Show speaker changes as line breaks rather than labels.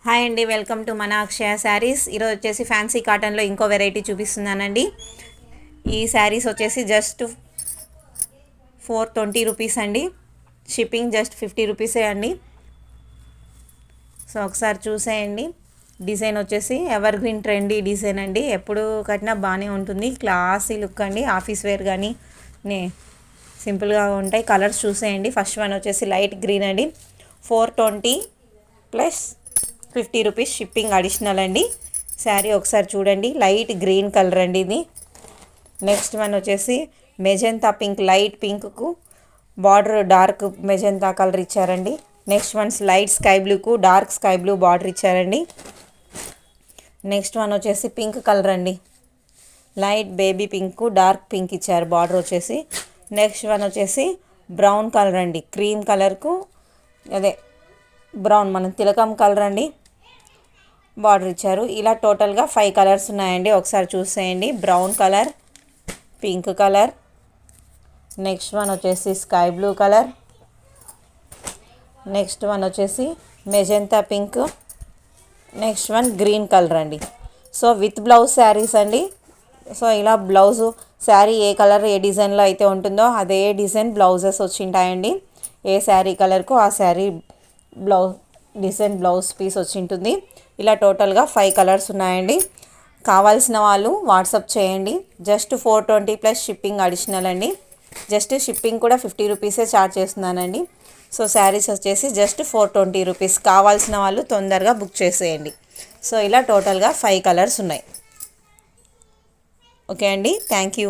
Hi అండి, welcome to మన అక్షయ శారీస్. ఈరోజు వచ్చేసి ఫ్యాన్సీ కాటన్లో ఇంకో వెరైటీ చూపిస్తున్నానండి. ఈ శారీస్ వచ్చేసి జస్ట్ 420 రూపీస్ అండి. షిప్పింగ్ జస్ట్ 50 రూపీసే అండి. సో ఒకసారి చూసేయండి. డిజైన్ వచ్చేసి ఎవర్ గ్రీన్ ట్రెండీ డిజైన్ అండి. ఎప్పుడు కట్టినా బాగానే ఉంటుంది. క్లాసీ లుక్ అండి. ఆఫీస్ వేర్ కానీ సింపుల్గా ఉంటాయి. కలర్స్ చూసేయండి. ఫస్ట్ వన్ వచ్చేసి లైట్ గ్రీన్ అండి. 420 ప్లస్ 50 రూపీస్ షిప్పింగ్ అడిషనల్ అండి. శారీ ఒకసారి చూడండి. లైట్ గ్రీన్ కలర్ అండి ఇది. నెక్స్ట్ వన్ వచ్చేసి మెజెంతా పింక్, లైట్ పింక్కు బార్డర్ డార్క్ మెజెంతా కలర్ ఇచ్చారండి. నెక్స్ట్ వన్స్ లైట్ స్కై బ్లూకు డార్క్ స్కై బ్లూ బార్డర్ ఇచ్చారండి. నెక్స్ట్ వన్ వచ్చేసి పింక్ కలర్ అండి. Light baby pink dark pink ఇచ్చారు బార్డర్ వచ్చేసి. నెక్స్ట్ వన్ వచ్చేసి బ్రౌన్ కలర్ అండి. క్రీమ్ కలర్కు అదే బ్రౌన్ మన తిలకం కలర్ అండి బార్డర్ ఇచ్చారు. ఇలా టోటల్గా 5 కలర్స్ ఉన్నాయండి. ఒకసారి చూసేయండి. Brown colour, pink colour, next one వచ్చేసి sky blue colour, next one వచ్చేసి magenta pink, next one green colour అండి. సో విత్ బ్లౌజ్ శారీస్ అండి. సో ఇలా బ్లౌజు శారీ ఏ కలర్ ఏ డిజైన్లో అయితే ఉంటుందో అదే డిజైన్ బ్లౌజెస్ వచ్చింటాయండి. ఏ శారీ కలర్కు ఆ శారీ బ్లౌజ్ పీస్ వచ్చి ఉంటుంది. ఇలా టోటల్గా 5 కలర్స్ ఉన్నాయండి. కావాల్సిన వాళ్ళు వాట్సాప్ చేయండి. జస్ట్ 420 ప్లస్ షిప్పింగ్ అడిషనల్ అండి. జస్ట్ షిప్పింగ్ కూడా 50 రూపీసే ఛార్జ్ చేస్తున్నానండి. సో శారీస్ వచ్చేసి జస్ట్ 420 రూపీస్. కావాల్సిన వాళ్ళు తొందరగా బుక్ చేసేయండి. సో ఇలా టోటల్గా 5 కలర్స్ ఉన్నాయి. ఓకే అండి, థ్యాంక్ యూ.